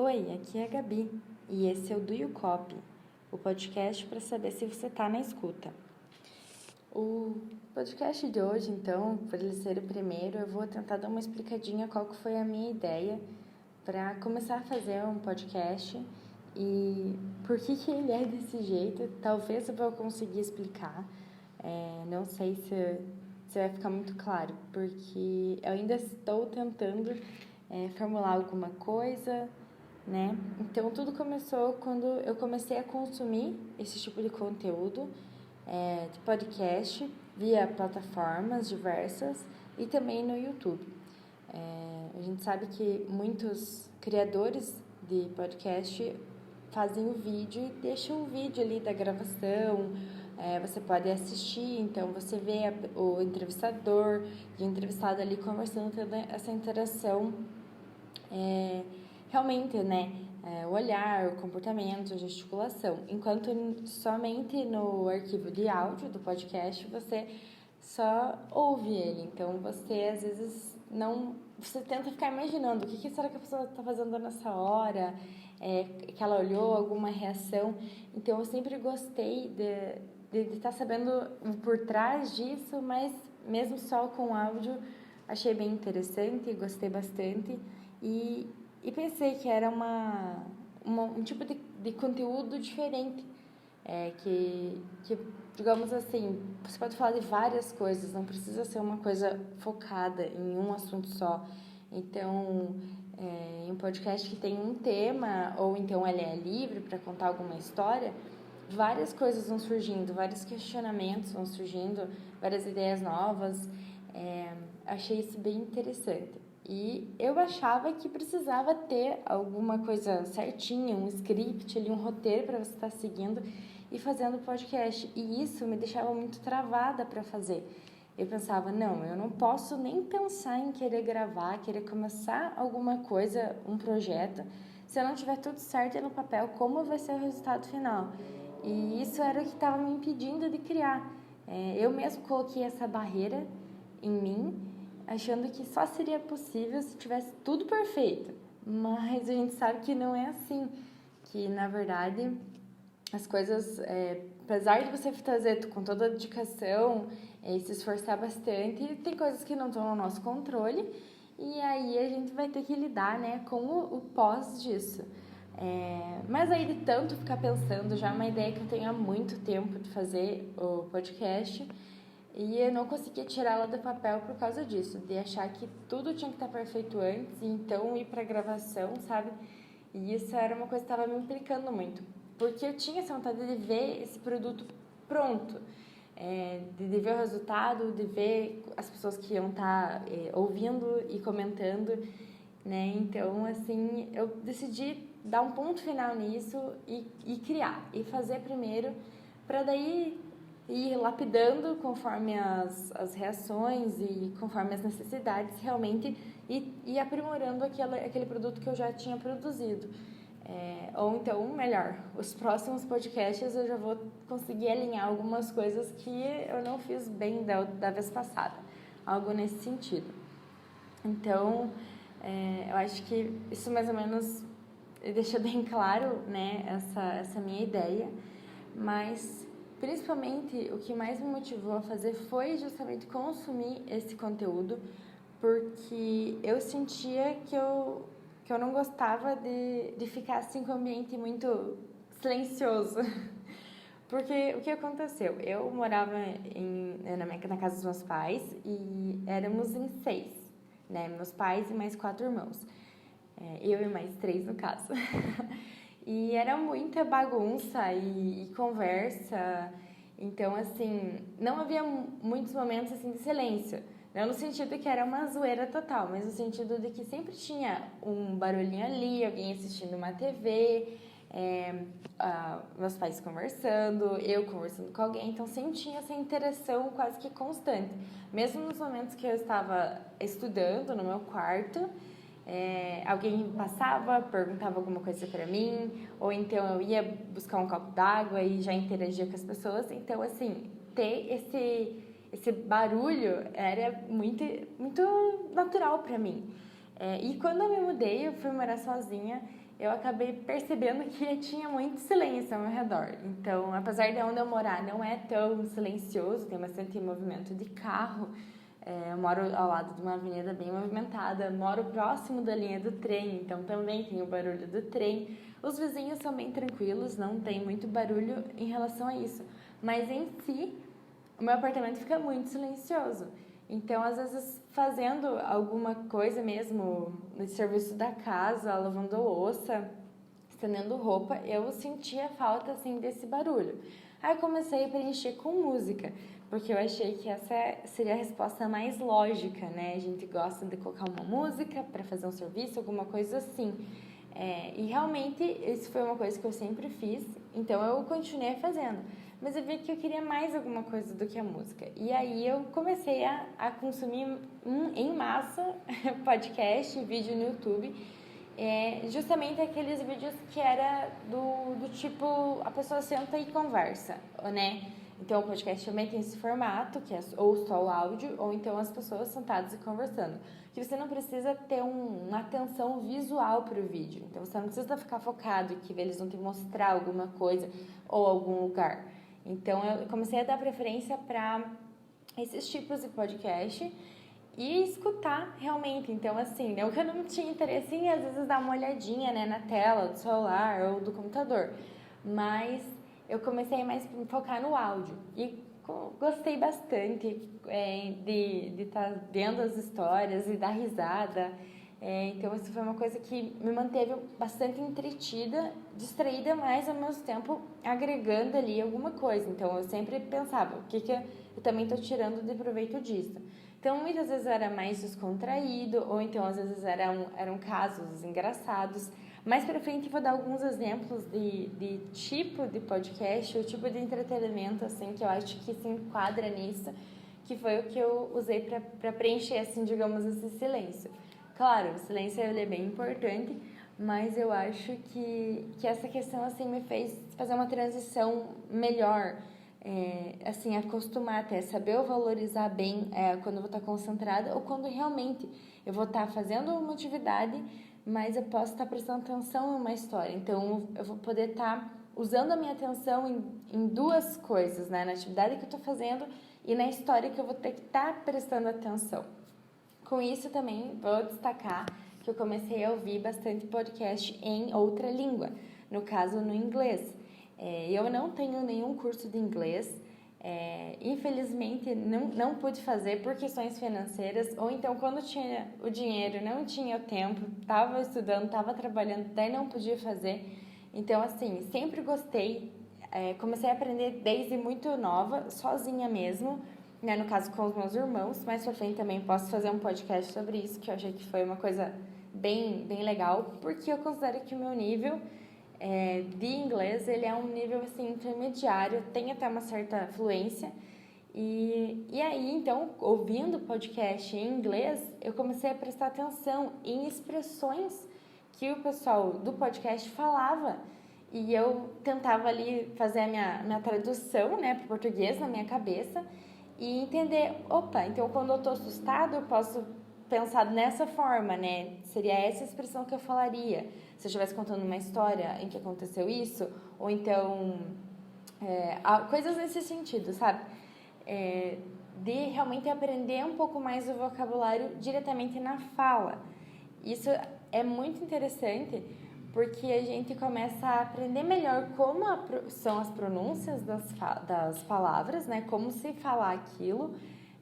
Oi, aqui é a Gabi e esse é o Do You Copy, o podcast para saber se você está na escuta. O podcast de hoje, então, por ele ser o primeiro, eu vou tentar dar uma explicadinha qual que foi a minha ideia para começar a fazer um podcast e por que ele é desse jeito. Talvez eu vou conseguir explicar, não sei se vai ficar muito claro, porque eu ainda estou tentando formular alguma coisa, né? Então, tudo começou quando eu comecei a consumir esse tipo de conteúdo de podcast via plataformas diversas e também no YouTube. A gente sabe que muitos criadores de podcast fazem o vídeo e deixam o vídeo ali da gravação. Você pode assistir, então você vê o entrevistador e o entrevistado ali conversando, tendo essa interação realmente, né? O olhar, o comportamento, a gesticulação. Enquanto somente no arquivo de áudio do podcast você só ouve ele. Então você às vezes não. Você tenta ficar imaginando o que será que a pessoa está fazendo nessa hora, que ela olhou, alguma reação. Então eu sempre gostei de estar sabendo por trás disso, mas mesmo só com áudio achei bem interessante, gostei bastante. E pensei que era um tipo de conteúdo diferente, que, digamos assim, você pode falar de várias coisas, não precisa ser uma coisa focada em um assunto só. Então, em um podcast que tem um tema, ou então ele é livre para contar alguma história, várias coisas vão surgindo, vários questionamentos vão surgindo, várias ideias novas. Achei isso bem interessante. E eu achava que precisava ter alguma coisa certinha, um script ali, um roteiro para você estar seguindo e fazendo podcast. E isso me deixava muito travada para fazer. Eu pensava, não, eu não posso nem pensar em querer gravar, querer começar alguma coisa, um projeto, se eu não tiver tudo certo no papel, como vai ser o resultado final. E isso era o que estava me impedindo de criar. Eu mesmo coloquei essa barreira em mim, achando que só seria possível se tivesse tudo perfeito. Mas a gente sabe que não é assim. Que, na verdade, as coisas, apesar de você fazer com toda a dedicação e se esforçar bastante, tem coisas que não estão no nosso controle. E aí a gente vai ter que lidar, né, com o pós disso. Mas aí de tanto ficar pensando, já é uma ideia que eu tenho há muito tempo de fazer o podcast. E eu não conseguia tirá-la do papel por causa disso, de achar que tudo tinha que estar perfeito antes e então ir para a gravação, sabe? E isso era uma coisa que estava me implicando muito, porque eu tinha essa vontade de ver esse produto pronto, de ver o resultado, de ver as pessoas que iam estar ouvindo e comentando, né? Então, assim, eu decidi dar um ponto final nisso e criar, e fazer primeiro, para daí ir lapidando conforme as reações e conforme as necessidades realmente e aprimorando aquele produto que eu já tinha produzido. Ou então, melhor, os próximos podcasts eu já vou conseguir alinhar algumas coisas que eu não fiz bem da vez passada. Algo nesse sentido. Então, eu acho que isso mais ou menos deixa bem claro, né, essa minha ideia, mas principalmente o que mais me motivou a fazer foi justamente consumir esse conteúdo, porque eu sentia que eu não gostava de ficar assim com o ambiente muito silencioso. Porque o que aconteceu? Eu morava na casa dos meus pais e éramos em 6, né? Meus pais e mais 4 irmãos. Eu e mais 3 no caso. E era muita bagunça e conversa. Então, assim, não havia muitos momentos assim de silêncio. Não no sentido que era uma zoeira total, mas no sentido de que sempre tinha um barulhinho ali, alguém assistindo uma TV, meus pais conversando, eu conversando com alguém. Então, sempre tinha essa interação quase que constante. Mesmo nos momentos que eu estava estudando no meu quarto, alguém passava, perguntava alguma coisa para mim, ou então eu ia buscar um copo d'água e já interagia com as pessoas. Então, assim, ter esse barulho era muito, muito natural para mim. E quando eu me mudei, eu fui morar sozinha, eu acabei percebendo que tinha muito silêncio ao meu redor. Então, apesar de onde eu morar não é tão silencioso, tem bastante movimento de carro. Eu moro ao lado de uma avenida bem movimentada, moro próximo da linha do trem, então também tem o barulho do trem. Os vizinhos são bem tranquilos, não tem muito barulho em relação a isso. Mas em si, o meu apartamento fica muito silencioso. Então, às vezes, fazendo alguma coisa mesmo no serviço da casa, lavando louça, estendendo roupa, eu sentia falta, assim, desse barulho. Aí eu comecei a preencher com música, porque eu achei que essa seria a resposta mais lógica, né? A gente gosta de colocar uma música para fazer um serviço, alguma coisa assim. E realmente, isso foi uma coisa que eu sempre fiz, então eu continuei fazendo. Mas eu vi que eu queria mais alguma coisa do que a música. E aí eu comecei a consumir em massa podcast, vídeo no YouTube. Justamente aqueles vídeos que era do tipo, a pessoa senta e conversa, né? Então o podcast também tem esse formato, que é ou só o áudio, ou então as pessoas sentadas e conversando. Que você não precisa ter uma atenção visual para o vídeo. Então você não precisa ficar focado que eles vão te mostrar alguma coisa ou algum lugar. Então, eu comecei a dar preferência para esses tipos de podcast e escutar realmente. Então, assim, eu que não tinha interesse em, às vezes, dar uma olhadinha, né, na tela do celular ou do computador. Mas eu comecei mais a focar no áudio. E gostei bastante de estar vendo as histórias e dar risada. Então, isso foi uma coisa que me manteve bastante entretida, distraída, mas ao mesmo tempo agregando ali alguma coisa. Então, eu sempre pensava, o que eu também estou tirando de proveito disso? Então, muitas vezes era mais descontraído, ou então, às vezes, eram casos engraçados. Mais para frente, eu vou dar alguns exemplos de tipo de podcast, ou tipo de entretenimento, assim, que eu acho que se enquadra nisso, que foi o que eu usei para preencher, assim, digamos, esse silêncio. Claro, o silêncio ele é bem importante, mas eu acho que essa questão assim me fez fazer uma transição melhor, assim, acostumar até saber eu valorizar bem quando eu vou estar concentrada ou quando realmente eu vou estar fazendo uma atividade, mas eu posso estar prestando atenção em uma história. Então, eu vou poder estar usando a minha atenção em duas coisas, né? Na atividade que eu estou fazendo e na história que eu vou ter que estar prestando atenção. Com isso também vou destacar que eu comecei a ouvir bastante podcast em outra língua, no caso no inglês. Eu não tenho nenhum curso de inglês, infelizmente não pude fazer por questões financeiras, ou então quando tinha o dinheiro, não tinha o tempo, estava estudando, estava trabalhando, daí não podia fazer. Então assim, sempre gostei, comecei a aprender desde muito nova, sozinha mesmo, né, no caso com os meus irmãos. Mais pra frente também posso fazer um podcast sobre isso, que eu achei que foi uma coisa bem, bem legal, porque eu considero que o meu nível de inglês, ele é um nível assim, intermediário, tem até uma certa fluência, e aí, então, ouvindo podcast em inglês, eu comecei a prestar atenção em expressões que o pessoal do podcast falava, e eu tentava ali fazer a minha tradução, né, para o português na minha cabeça, e entender, opa, então quando eu estou assustado eu posso pensar nessa forma, né? Seria essa expressão que eu falaria se eu estivesse contando uma história em que aconteceu isso, ou então coisas nesse sentido, sabe? De realmente aprender um pouco mais o vocabulário diretamente na fala. Isso é muito interessante porque a gente começa a aprender melhor como são as pronúncias das palavras, né? Como se falar aquilo,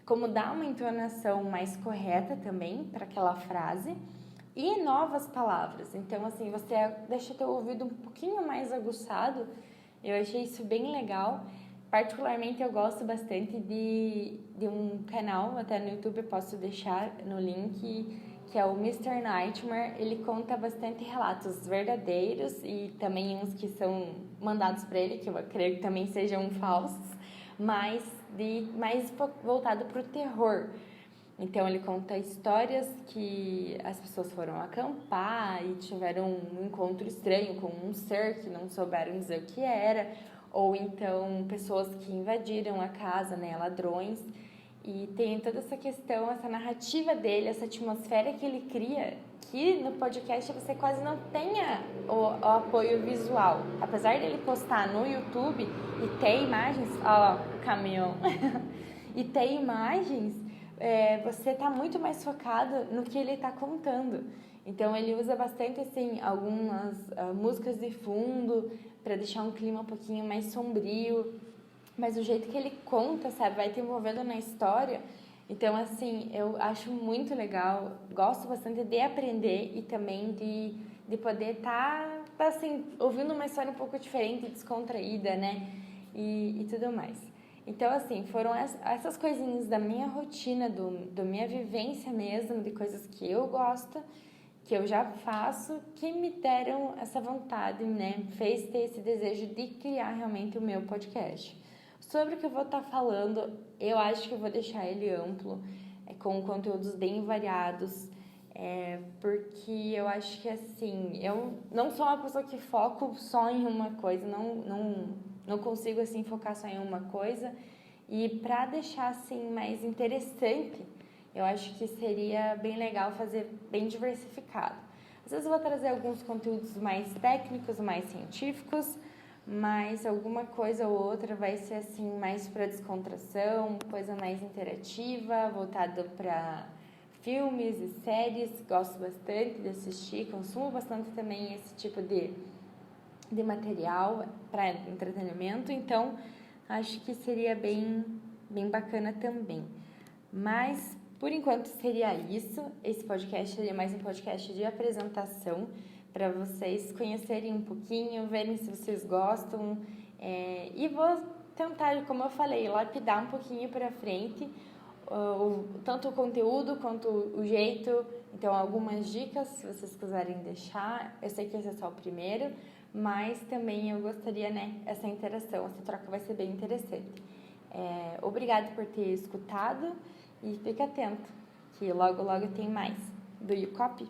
como dar uma entonação mais correta também para aquela frase e novas palavras. Então, assim, você deixa teu ouvido um pouquinho mais aguçado. Eu achei isso bem legal. Particularmente, eu gosto bastante de um canal, até no YouTube eu posso deixar no link, que é o Mr. Nightmare. Ele conta bastante relatos verdadeiros e também uns que são mandados para ele, que eu creio que também sejam falsos, mas mais voltado para o terror. Então, ele conta histórias que as pessoas foram acampar e tiveram um encontro estranho com um ser que não souberam dizer o que era, ou então pessoas que invadiram a casa, né, ladrões. E tem toda essa questão, essa narrativa dele, essa atmosfera que ele cria que no podcast você quase não tenha o apoio visual. Apesar dele postar no YouTube e ter imagens, ó, o caminhão, e ter imagens, você tá muito mais focado no que ele tá contando. Então ele usa bastante assim algumas músicas de fundo para deixar um clima um pouquinho mais sombrio, mas o jeito que ele conta, sabe, vai te envolvendo na história. Então, assim, eu acho muito legal, gosto bastante de aprender e também de poder estar, assim, ouvindo uma história um pouco diferente, descontraída, né? E tudo mais. Então, assim, foram essas coisinhas da minha rotina, do minha vivência mesmo, de coisas que eu gosto, que eu já faço, que me deram essa vontade, né? Fez ter esse desejo de criar realmente o meu podcast. Sobre o que eu vou estar falando, eu acho que eu vou deixar ele amplo, com conteúdos bem variados, porque eu acho que, assim, eu não sou uma pessoa que foco só em uma coisa, não consigo, assim, focar só em uma coisa. E para deixar, assim, mais interessante, eu acho que seria bem legal fazer bem diversificado. Às vezes eu vou trazer alguns conteúdos mais técnicos, mais científicos, mas alguma coisa ou outra vai ser assim mais para descontração, coisa mais interativa, voltada para filmes e séries. Gosto bastante de assistir, consumo bastante também esse tipo de material para entretenimento, então acho que seria bem bacana também. Mas por enquanto seria isso. Esse podcast seria mais um podcast de apresentação, para vocês conhecerem um pouquinho, verem se vocês gostam. E vou tentar, como eu falei, lapidar um pouquinho para frente, tanto o conteúdo quanto o jeito. Então, algumas dicas, se vocês quiserem deixar. Eu sei que esse é só o primeiro, mas também eu gostaria, né, essa interação, essa troca vai ser bem interessante. Obrigada por ter escutado e fique atento, que logo, logo tem mais do YouCopy.